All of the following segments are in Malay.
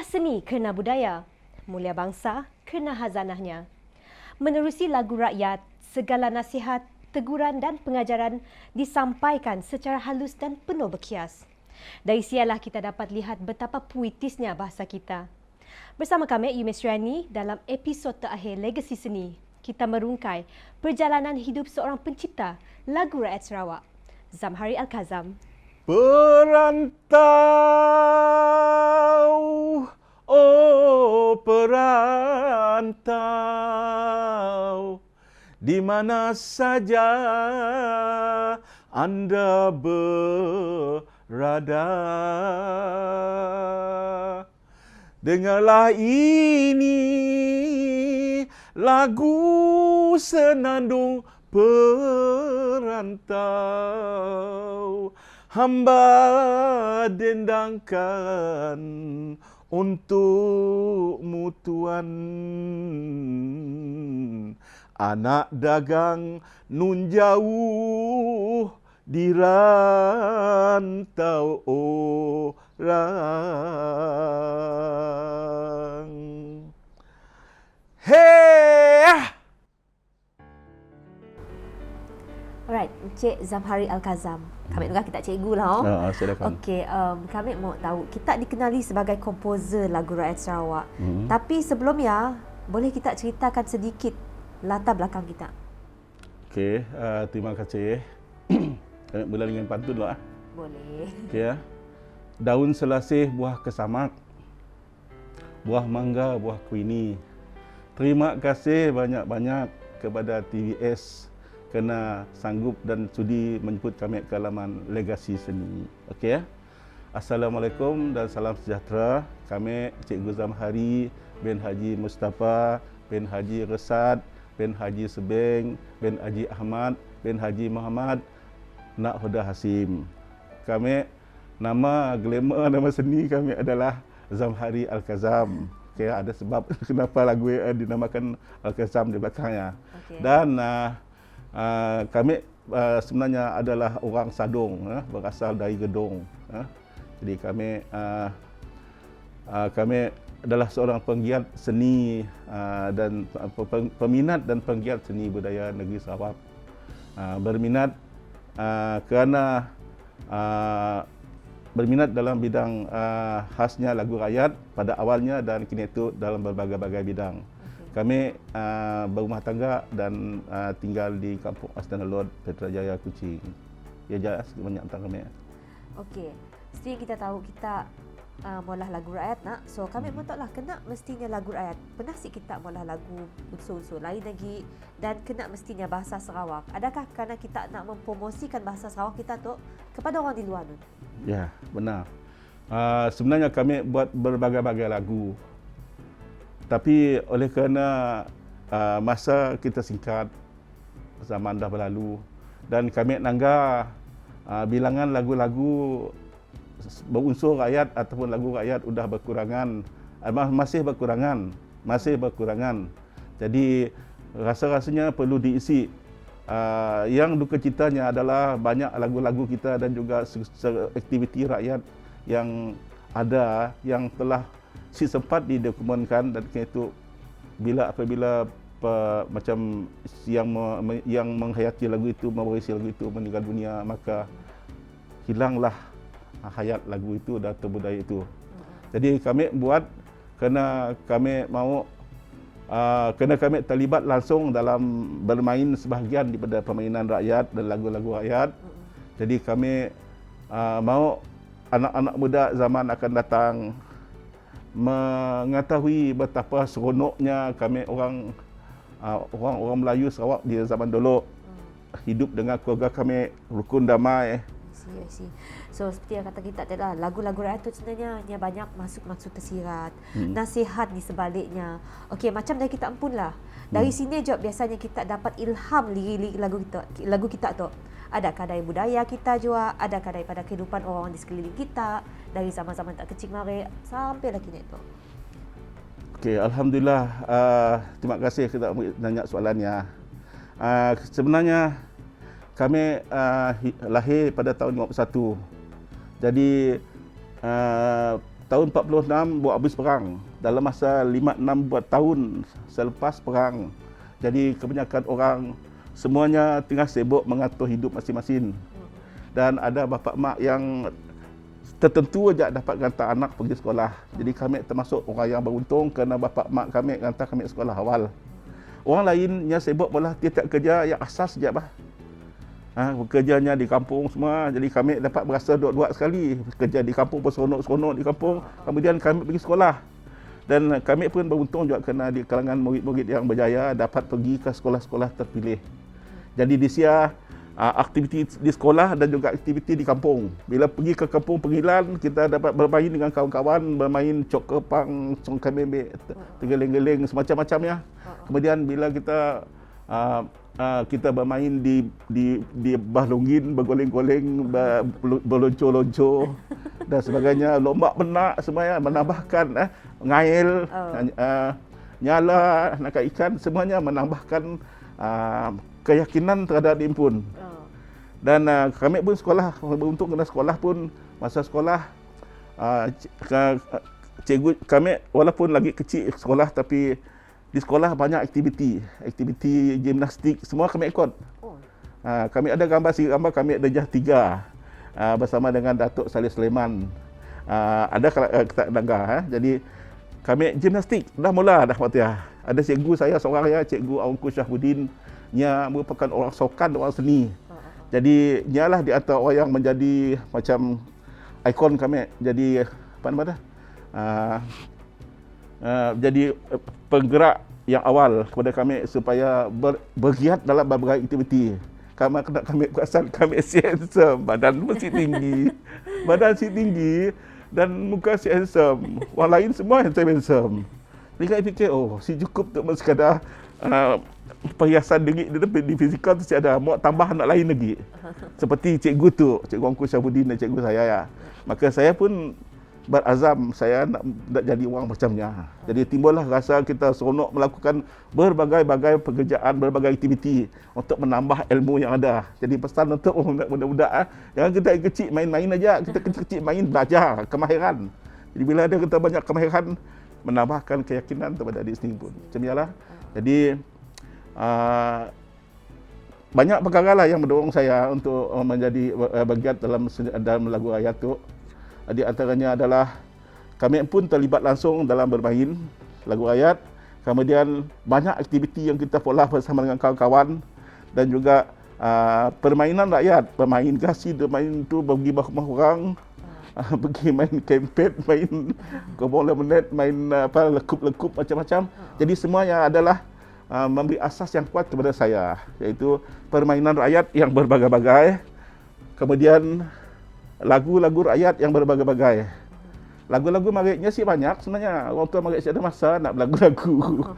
seni kena budaya, mulia bangsa kena hazanahnya. Menerusi lagu rakyat, segala nasihat, teguran dan pengajaran disampaikan secara halus dan penuh berkias. Dari sialah kita dapat lihat betapa puitisnya bahasa kita. Bersama kami, Yumis Riani, dalam episod terakhir Legasi Seni, kita merungkai perjalanan hidup seorang pencipta lagu rakyat Sarawak, Zamhari Al-Kazam. Perantau, oh perantau, di mana saja anda berada. Dengarlah ini lagu senandung perantau, hamba dendangkan untukmu Tuan. Anak dagang nun jauh di rantau orang. Hey! Alright, Encik Zamhari Al-Kazam. Kami dengar kita cikgu lah. Silakan. Okey, kami mau tahu, kita dikenali sebagai komposer lagu rakyat Sarawak. Tapi sebelumnya, boleh kita ceritakan sedikit latar belakang kita? Okey, terima kasih. Kami mula dengan pantun lah. Boleh. Okey ya. Daun selasih buah kesamak, buah mangga buah kuini. Terima kasih banyak-banyak kepada TVS kerana sanggup dan sudi menjemput kami ke halaman Legasi Seni. Okey ya. Assalamualaikum dan salam sejahtera. Kami Cikgu Zamhari bin Haji Mustafa bin Haji Resad bin Haji Sebeng bin Haji Ahmad bin Haji Muhammad Nak Huda Hasim. Kami nama glamour, nama seni kami adalah Zamhari Al-Kazam. Okey, ada sebab kenapa lagu dinamakan Al-Kazam di belakangnya. Okay. Dan kami sebenarnya adalah orang Sadong, berasal dari Gedong. Jadi kami adalah seorang penggiat seni dan peminat dan penggiat seni budaya negeri Sarawak. Berminat kerana berminat dalam bidang khasnya lagu rakyat pada awalnya dan kini itu dalam berbagai-bagai bidang. Kami berumah tangga dan tinggal di Kampung Astana Lod, Petrajaya, Kuching. Ya, jelas banyak antara kami. Okey, mesti kita tahu kita maulah lagu rakyat nak. So kami pun taklah kena mestinya lagu rakyat. Pernah sih kita maulah lagu unsur-unsur lain lagi dan kena mestinya bahasa Sarawak. Adakah kerana kita nak mempromosikan bahasa Sarawak kita tu kepada orang di luar tu? Ya, benar. Sebenarnya kami buat berbagai-bagai lagu. Tapi oleh kerana masa kita singkat, zaman dah berlalu dan kami nangga bilangan lagu-lagu berunsur rakyat ataupun lagu rakyat sudah berkurangan, masih berkurangan. Jadi rasa-rasanya perlu diisi. Yang duka citanya adalah banyak lagu-lagu kita dan juga aktiviti rakyat yang ada yang telah sempat didokumenkan dan itu apabila macam yang menghayati lagu itu, mewarisi lagu itu meninggal dunia, maka hilanglah hayat lagu itu dan budaya itu. Jadi kami buat kerana kami mahu kerana kami terlibat langsung dalam bermain sebahagian daripada permainan rakyat dan lagu-lagu rakyat. Jadi kami mahu anak-anak muda zaman akan datang mengetahui betapa seronoknya kami orang Melayu Sarawak di zaman dulu hidup dengan keluarga kami rukun damai. I see. So seperti yang kata kita tadi lah, lagu-lagu rakyat tu sebenarnya banyak maksud-maksud tersirat, nasihat di sebaliknya. Okey, macam dari kita ampun lah. Dari sini je biasanya kita dapat ilham lirik lagu kita tu. Adakah dari budaya kita juga, adakah daripada kehidupan orang di sekeliling kita, dari zaman-zaman tak kecil mari sampai lagi ni tu. Okey, alhamdulillah. Terima kasih kita nanya soalannya. Sebenarnya kami lahir pada tahun 51. Jadi tahun 46 buat habis perang. Dalam masa 5-6 buat tahun selepas perang. Jadi kebanyakan orang semuanya tengah sibuk mengatur hidup masing-masing. Dan ada bapa mak yang tertentu aja dapat hantar anak pergi sekolah. Jadi kami termasuk orang yang beruntung kerana bapa mak kami hantar kami sekolah awal. Orang lainnya sibuk malah tiap kerja yang asas saja bah. Bekerjanya di kampung semua, jadi kami dapat berasa dua-dua sekali. Kerja di kampung pun seronok-seronok di kampung, kemudian kami pergi sekolah. Dan kami pun beruntung juga kerana di kalangan murid-murid yang berjaya dapat pergi ke sekolah-sekolah terpilih. Jadi di sia aktiviti di sekolah dan juga aktiviti di kampung. Bila pergi ke kampung Pengilan, kita dapat bermain dengan kawan-kawan, bermain cok kepang, congkai bebek, tergeling-geling, semacam-macamnya. Kemudian bila kita bermain di bah longgin, bergoleng-goleng, berloncor-loncor dan sebagainya, lomba benak semuanya, menambahkan ngail, nyala, nakal ikan, semuanya menambahkan keyakinan terhadap dimpun. Dan kami pun sekolah, beruntung kena sekolah pun, masa sekolah cikgu kami walaupun lagi kecil sekolah, tapi di sekolah banyak aktiviti gimnastik, semua kami ikut. Kami ada gambar kami darjah 3 bersama dengan Datuk Saleh Sulaiman. Ada daga. Jadi kami gimnastik dah waktu ya. Ada cikgu saya seorang ya, Cikgu Aungku Syahbudin, nya merupakan orang sokan, orang seni. Jadi nyalah di antara orang yang menjadi macam ikon kami. Jadi apa nama dah? Jadi penggerak yang awal kepada kami supaya bergiat dalam berbagai aktiviti. Kami perasan kami si handsome, badan mesti tinggi, dan muka si handsome. Orang lain semua handsome. Jadi kami fikir, si cukup untuk sekadar perhiasan diri di fizikal tu ada, mau tambah anak lain lagi. Seperti cikgu tu, Cikgu Aungku Syahbudin dan cikgu saya ya. Maka saya pun berazam saya nak jadi orang macamnya. Jadi timbullah rasa kita seronok melakukan berbagai-bagai pekerjaan, berbagai aktiviti untuk menambah ilmu yang ada. Jadi pesan untuk budak-budak, jangan kita kecil main-main aja, kita kecil-kecil main belajar kemahiran. Jadi bila ada kita banyak kemahiran, menambahkan keyakinan kepada diri sendiri pun. Macam inilah. Jadi banyak perkara lah yang mendorong saya untuk menjadi bagian dalam lagu rakyat tu. Di antaranya adalah kami pun terlibat langsung dalam bermain lagu rakyat. Kemudian banyak aktiviti yang kita pola bersama dengan kawan-kawan dan juga permainan rakyat, bermain gasi, bermain tu pergi rumah orang, pergi main kempet, main kobong lemonade, main lekup-lekup macam-macam. Jadi semuanya adalah memberi asas yang kuat kepada saya, iaitu permainan rakyat yang berbagai-bagai. Kemudian lagu-lagu rakyat yang berbagai-bagai. Lagu-lagu maritnya sih banyak sebenarnya. Orang tua marit ada masa nak berlagu-lagu.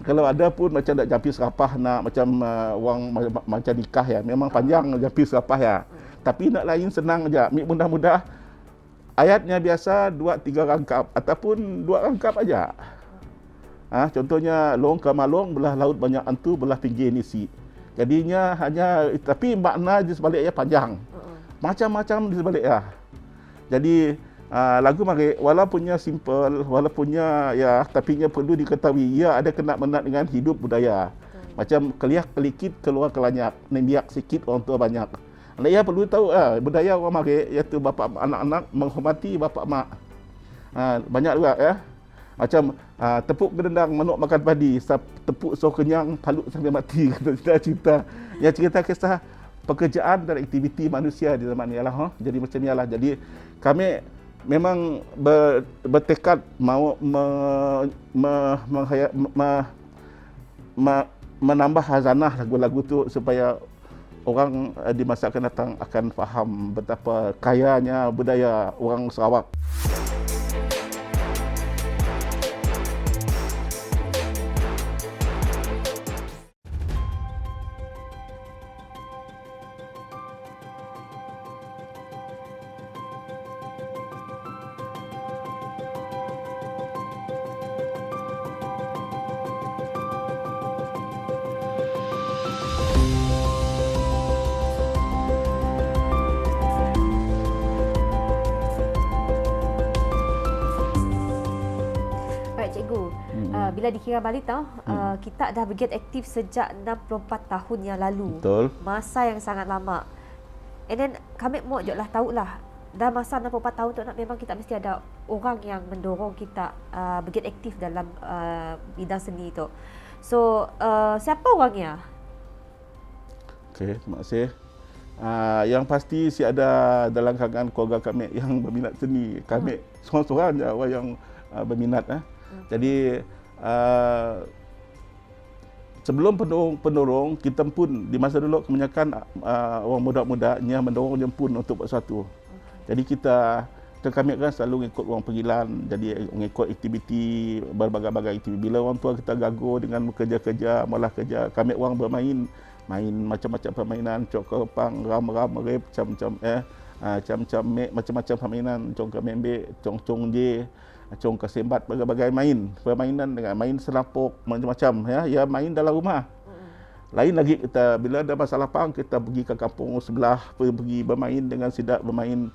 Kalau ada pun macam nak jampi serapah, nak macam orang macam nikah ya. Memang panjang jampi serapah ya. Tapi nak lain senang aja. Mudah-mudah ayatnya biasa 2-3 rangkap ataupun 2 rangkap aja. Contohnya long ke malong, belah laut banyak hantu, belah pinggir nisi. Jadinya hanya, tapi makna di sebaliknya panjang. Macam-macam di sebalik ya. Jadi lagu marit walaupunnya simple, walaupunnya ya, tapinya perlu diketahui ia ada kena-mena dengan hidup budaya. Macam keliak kelikit keluar kelanyak, nembiak sikit orang tua banyak. Ia perlu tahu budaya orang marit, iaitu bapa anak-anak menghormati bapa mak. Banyak juga ya. Macam tepuk gendang manuk makan padi, tepuk so kenyang palut sampai mati, kata cerita. Yang cerita kisah pekerjaan dan aktiviti manusia di zaman ni lah. Jadi macam ni lah. Jadi kami memang bertekad mahu menambah hazanah lagu-lagu tu supaya orang di masa akan datang akan faham betapa kayanya budaya orang Sarawak. cikgu. Bila dikira balik kita dah bergiat aktif sejak 64 tahun yang lalu. Betul. Masa yang sangat lama. And then kami mau je lah tahulah, dalam masa 64 tahun tu memang kita mesti ada orang yang mendorong kita bergiat aktif dalam bidang seni tu. So, siapa orangnya? Okey, terima kasih. Yang pasti si ada dalam kalangan keluarga kami yang berminat seni. Kami seorang-seorang je orang yang berminat. Jadi sebelum penorong, kita pun di masa dulu kebanyakan orang muda-muda yang mendorong jemput untuk buat sesuatu. Jadi kami kan selalu mengikut orang panggilan, jadi mengikut aktiviti berbagai-bagai aktiviti. Bila orang tua kita gagal dengan bekerja-kerja, malah kerja, kami orang bermain macam-macam permainan, cok kepang, ram-ram, rep, macam-macam permainan, cong kemembek, cong je, cong kesembat, berbagai permainan dengan main selapuk, macam-macam ya, main dalam rumah. Lain lagi kita bila ada masa lapang kita pergi ke kampung sebelah, pergi bermain dengan sidak, bermain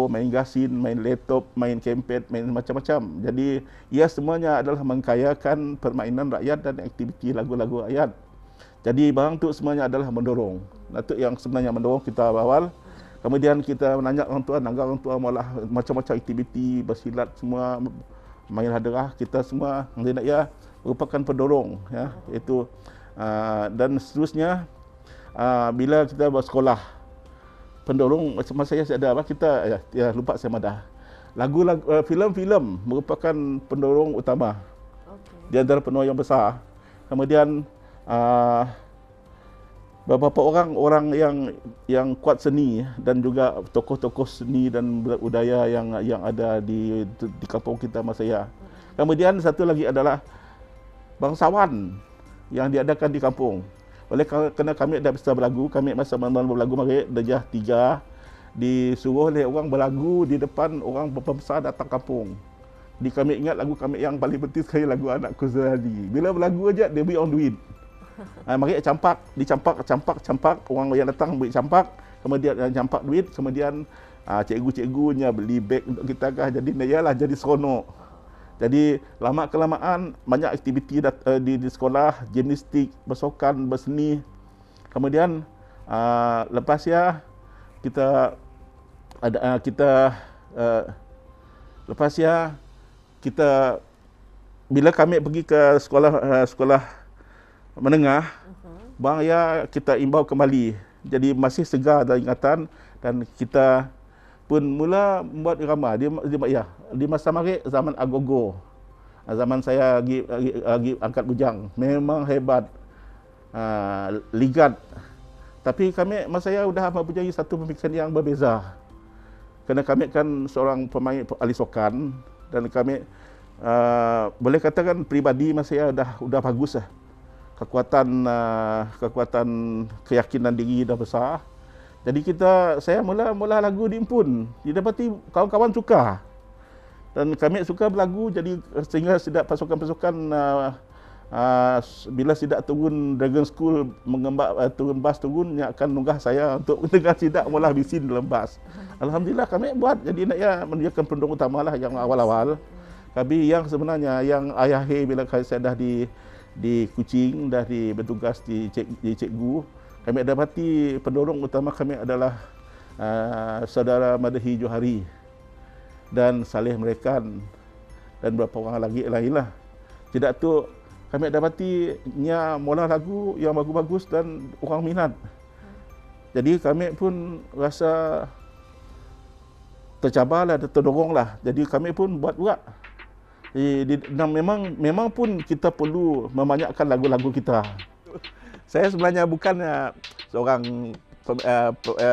main gasin, main laptop, main kempet, main macam-macam. Jadi ia semuanya adalah mengkayakan permainan rakyat dan aktiviti lagu-lagu rakyat. Jadi barang tu semuanya adalah mendorong. Itu yang sebenarnya mendorong kita awal. Kemudian kita menanya orang tua, agar orang tua malah macam-macam aktiviti, bersilat semua, main hadrah, kita semua ya merupakan pendorong ya. Itu dan seterusnya bila kita bersekolah, pendorong macam saya ada apa kita lupa saya madah. Lagu-lagu filem-filem merupakan pendorong utama. Di antara pendorong yang besar. Kemudian beberapa orang yang kuat seni dan juga tokoh-tokoh seni dan budaya yang ada di kampung kita masa ya. Kemudian satu lagi adalah bangsawan yang diadakan di kampung. Oleh kerana kami dah bisa berlagu, kami masa berlagu mari darjah 3 disuruh oleh orang berlagu di depan orang besar datang kampung. Jadi kami ingat lagu kami yang paling penting sekali lagu Anakku Zeradi. Bila berlagu aja dia beri orang duit. Mari campak, orang yang datang beri campak, kemudian campak duit, kemudian cikgu-cikgunya beli beg untuk kita kah, jadi iyalah jadi seronok. Jadi lama kelamaan banyak aktiviti di sekolah, gimnastik, bersukan, berseni. Kemudian lepas ya kita bila kami pergi ke sekolah menengah, bang ya kita imbau kembali. Jadi masih segar dan ingatan dan kita pun mula membuat irama di masa mari zaman agogo. Zaman saya lagi angkat bujang, memang hebat. Ligat. Tapi kami masa saya sudah mempunyai satu pemikiran yang berbeza. Kerana kami kan seorang pemain ahli sokan dan kami boleh katakan peribadi masa saya sudah bagus lah. Kekuatan keyakinan diri dah besar. Jadi saya mula lagu di Impun. Didapati kawan-kawan suka. Dan kami suka berlagu, jadi sehingga sidak pasukan-pasukan bila sidak turun Dragon School mengembak turun bas turun yang akan nunggah saya untuk dengan sidak mula bisin dalam bas. Alhamdulillah kami buat jadi nak ya menjadikan pendorong utama lah yang awal-awal. Tapi yang sebenarnya yang akhir bila saya dah di Kuching, dah bertugas di cikgu, kami dapati pendorong utama kami adalah saudara Madahi Johari dan Saleh Merekan dan beberapa orang lagi lain lah. Tidak tu kami dapati nya mula lagu yang bagus-bagus dan orang minat. Jadi kami pun rasa tercabarlah, terdoronglah. Jadi kami pun buat juga. Dan memang pun kita perlu membanyakkan lagu-lagu kita. Saya sebenarnya bukan seorang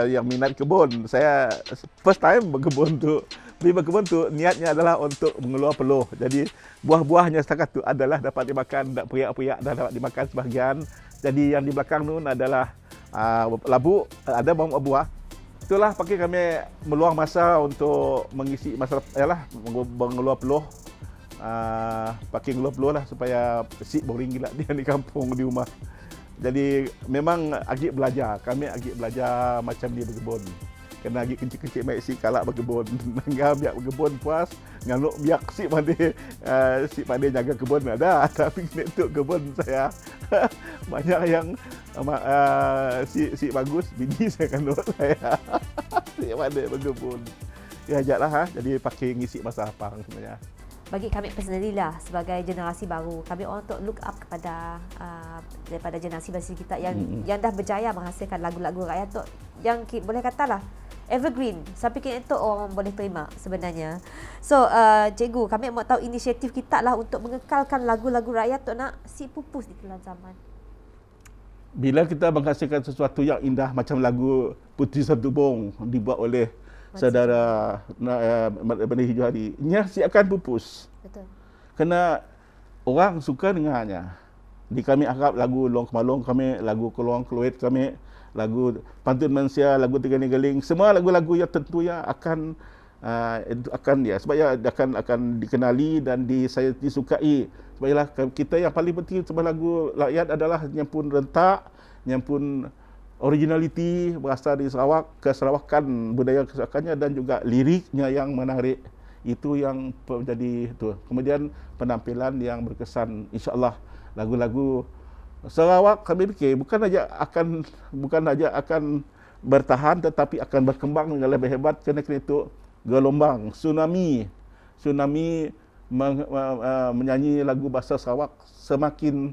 yang minat kebun. Saya first time berkebun tu. Berkebun tu niatnya adalah untuk mengeluar peluh. Jadi buah-buahnya setakat tu adalah dapat dimakan, tak periak-periak dah dapat dimakan sebahagian. Jadi yang di belakang tu adalah labu, ada buah. Itulah pakai kami meluang masa untuk mengisi masa mengeluar peluh. Pakai peluh lah supaya si boring gila dia di kampung di rumah. Jadi memang agak belajar, kami agak belajar macam dia berkebun. kena lagi kecil-kecil baik si kalak berkebun. Nanggam biak berkebun puas, nganuk biak si pandai jaga kebun ada. Tapi untuk kebun saya banyak yang si bagus, bini saya nganuk saya. Si pandai berkebun. Ya ajaklah jadi pakai ngisi masa lapang sebenarnya. Bagi kami personally lah, sebagai generasi baru, kami orang untuk look up kepada daripada generasi kita yang dah berjaya menghasilkan lagu-lagu rakyat tu, yang boleh katalah evergreen sampai kini tu orang boleh terima sebenarnya. So cikgu, kami mau tahu inisiatif kita lah untuk mengekalkan lagu-lagu rakyat tu nak si pupus di telan zaman. Bila kita menghasilkan sesuatu yang indah macam lagu Puteri Santubong dibuat oleh saudara Bani Hijau Hari, nya akan pupus. Betul. Kerana orang suka dengarnya. Di kami harap lagu Long Kemalong kami, lagu Keluang Keluit kami, lagu Pantun Manusia, lagu Tiga Geling, semua lagu-lagu yang tentu ya akan sebab ya akan dikenali dan saya disukai. Sebablah kita yang paling penting sebab lagu rakyat adalah yang pun rentak, yang pun originality berasal dari Sarawak, keserawakan, budaya keserawakannya dan juga liriknya yang menarik. Itu yang menjadi itu. Kemudian penampilan yang berkesan, insya-Allah lagu-lagu Sarawak kami fikir bukan saja akan bertahan tetapi akan berkembang dengan lebih hebat kerana itu gelombang tsunami menyanyi lagu bahasa Sarawak semakin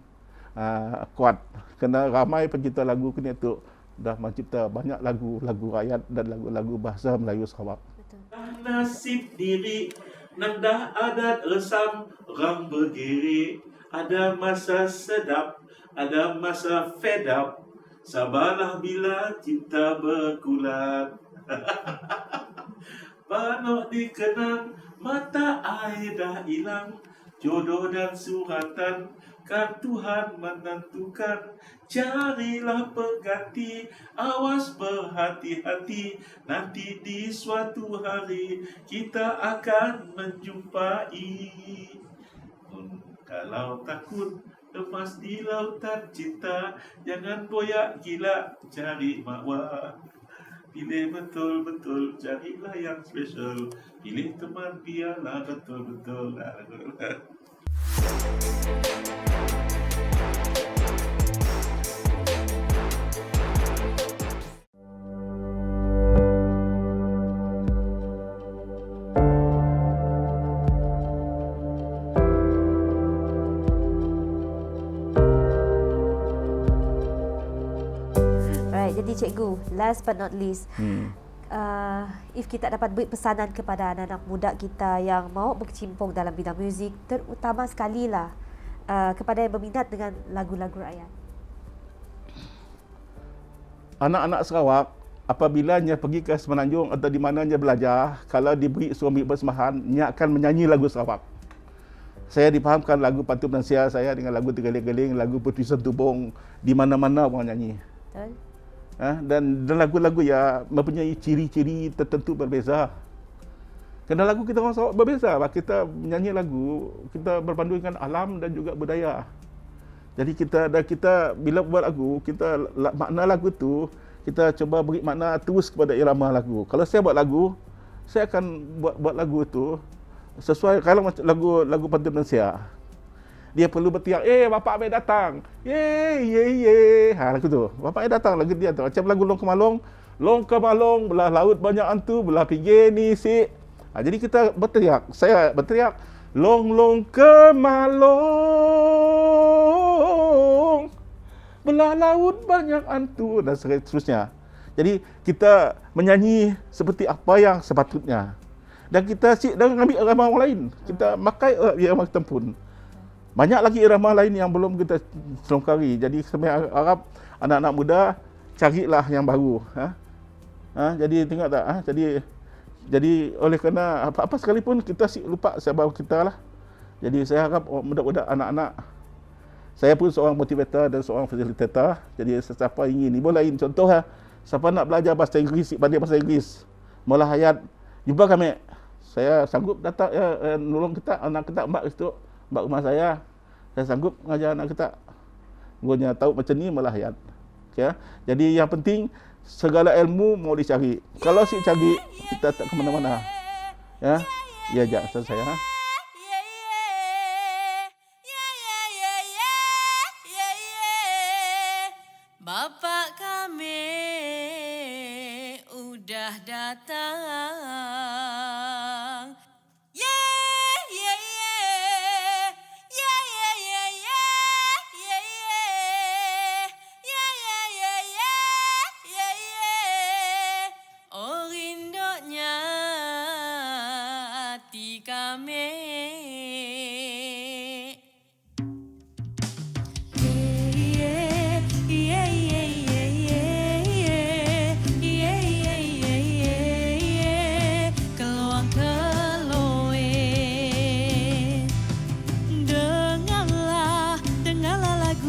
kuat kerana ramai pencipta lagu kini itu dah mencipta banyak lagu-lagu rakyat dan lagu-lagu bahasa Melayu Sarawak. Nasib diri nandah adat resam orang bergiri, ada masa sedap, ada masa fed up, sabarlah bila cinta berkulat. Panok dikenang, mata air dah hilang, jodoh dan suratan kan Tuhan menentukan. Carilah pengganti, awas berhati-hati, nanti di suatu hari kita akan menjumpai. Kalau takut lepas di lautan cinta, jangan boyak gila cari makwa. Pilih betul-betul, carilah yang special, pilih teman biarlah betul-betul. Jadi cikgu, last but not least, if kita dapat beri pesanan kepada anak-anak muda kita yang mahu berkecimpung dalam bidang muzik, terutama sekali lah kepada yang berminat dengan lagu-lagu rakyat. Anak-anak Sarawak apabila nya pergi ke Semenanjung atau di mana nya belajar, kalau diberi suami persembahan, nya akan menyanyi lagu Sarawak. Saya difahamkan lagu Pantun Manusia saya dengan lagu Tiga Geling, lagu Puteri Santubong, di mana-mana orang nyanyi. Betul. Dan lagu-lagu ya mempunyai ciri-ciri tertentu berbeza. Kerana lagu kita orang Sarawak berbeza. Kita menyanyi lagu, kita berpandu dengan alam dan juga budaya. Jadi kita bila buat lagu, makna lagu tu kita cuba beri makna terus kepada irama lagu. Kalau saya buat lagu, saya akan buat lagu tu sesuai kalau lagu Pantun Manusia. Dia perlu berteriak, bapak ambil datang. Ye. Lagu tu. Bapak ambil datang, lagu dia tu. Macam lagu Long Kemalong, belah laut banyak hantu, belah pinggir ni si. Jadi kita berteriak. Saya berteriak, Long Kemalong, belah laut banyak hantu, dan seterusnya. Jadi kita menyanyi seperti apa yang sepatutnya. Dan kita dan ambil irama orang lain. Kita makai irama kita pun. Banyak lagi irama lain yang belum kita selongkari. Jadi saya harap anak-anak muda carilah yang baru. Jadi tengok tak? Jadi oleh kerana apa-apa sekalipun kita lupa sebab kita lah. Jadi saya harap budak-budak anak-anak. Saya pun seorang motivator dan seorang fasilitator. Jadi sesiapa ingin ibu lain contoh siapa nak belajar bahasa Inggeris, pandai bahasa Inggeris, mula hayat, jumpa kami. Saya sanggup datang nolong kita anak kita mbak itu. Mbak rumah saya sanggup mengajar anak kita. Guanya tahu macam ni malah hayat. Okay. Jadi yang penting segala ilmu mau dicari. Kalau si cari, kita tak ke mana-mana. Ya, ya jak selesai ya. Bapak kami udah datang. Yeah, yeah, yeah. Yeah, yeah, yeah, yeah. Yeah, yeah. Yeah, yeah, yeah, yeah. Yeah, yeah. Oh, rindunya hati kami.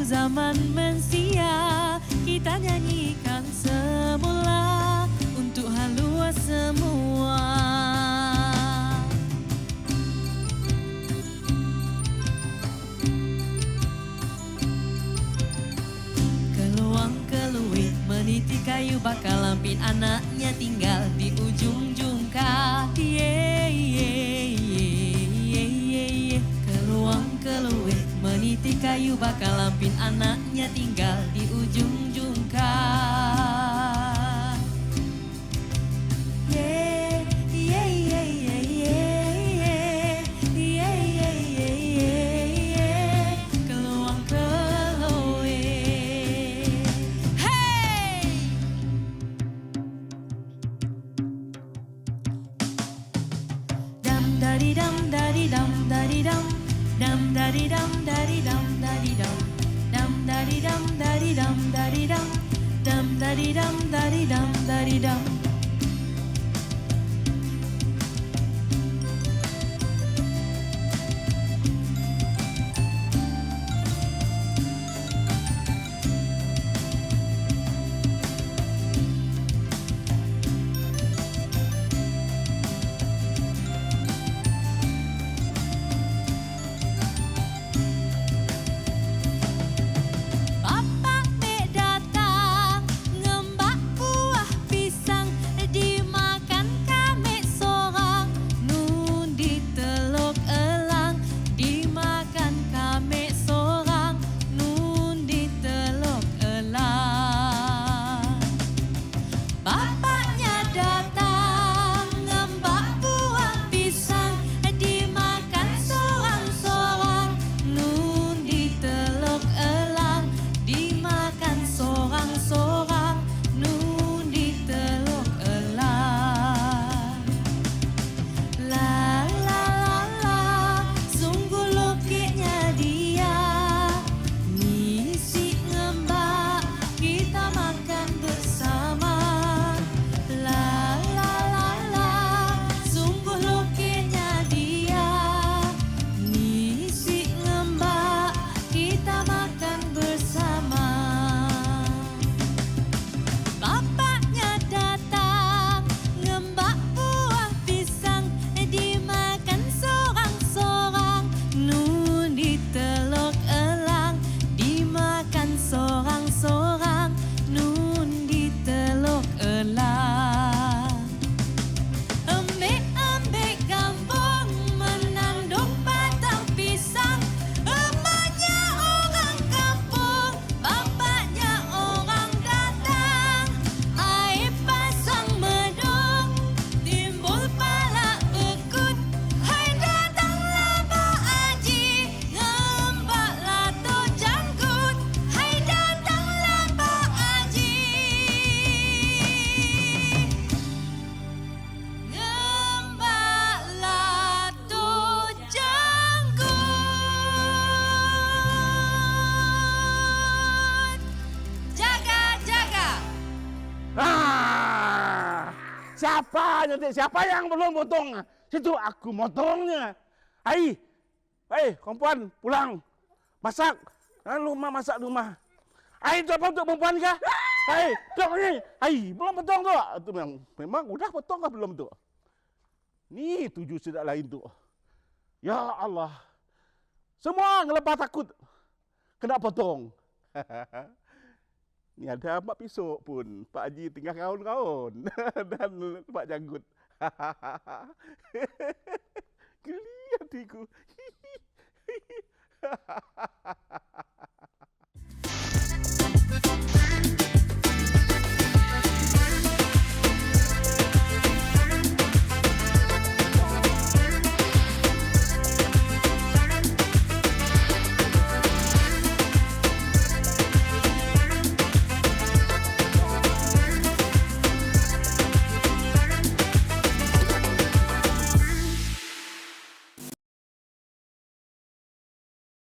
Zaman mensia kita nyanyikan semula untuk halua semua. Keluang keluit meniti kayu bakal lampin anaknya tinggal di ujung jungkah. Keluang keluit meniti kayu bakal lampin anaknya tinggal di ujung jungkah. Yeah, yeah, yeah, yeah, yeah, yeah, yeah, yeah, yeah. Keluang keluit. Hey! Dam dari dam dari dam dari dam. Dam dari dam dari dam dari dam. Dam dari dam dari dam dari dam. Dam dari dam dari dam dari dam. Bapak mek datang ngembak buah pisang dimakan kami sorang nun di teluk elang dimakan kami sorang nun di teluk elang. Bapaknya datang ngembak buah pisang dimakan sorang-sorang nun di teluk elang dimakan sorang-sorang nun di teluk elang. La la la la, sungguh lokeknya dia. Misi ngembak kita makan bersama. La la la la, sungguh lokeknya dia. Misi ngembak kita makan bersama. Bapaknya datang ngembak buah pisang dimakan sorang-sorang nun di teluk elang dimakan sorang-sorang nun di teluk elang. Ambek-ambek kampung menandung batang pisang. Emaknya orang kampung, bapaknya orang datang. Air pasang medung, timbul pala bekut. Hai datanglah Pak Haji, ngembaklah tu janggut. Hai datanglah Pak Haji, ngembaklah tu janggut. Jaga-jaga. Siapa nanti? Siapa yang belum potong? Situ aku motongnya. Hai, perempuan pulang, masak. Rumah masak rumah. Hai, itu apa untuk perempuan kah? Hai, tu ni. Hai, belum potong tu. Itu memang udah potong kah belum tu? Ni 7 sedak lain tu. Ya Allah. Semua ngelepas takut kena potong. Ni ada Mak Pisok pun. Pak Haji tengah kaun-kaun. Dan Pak Janggut. Geli hatiku.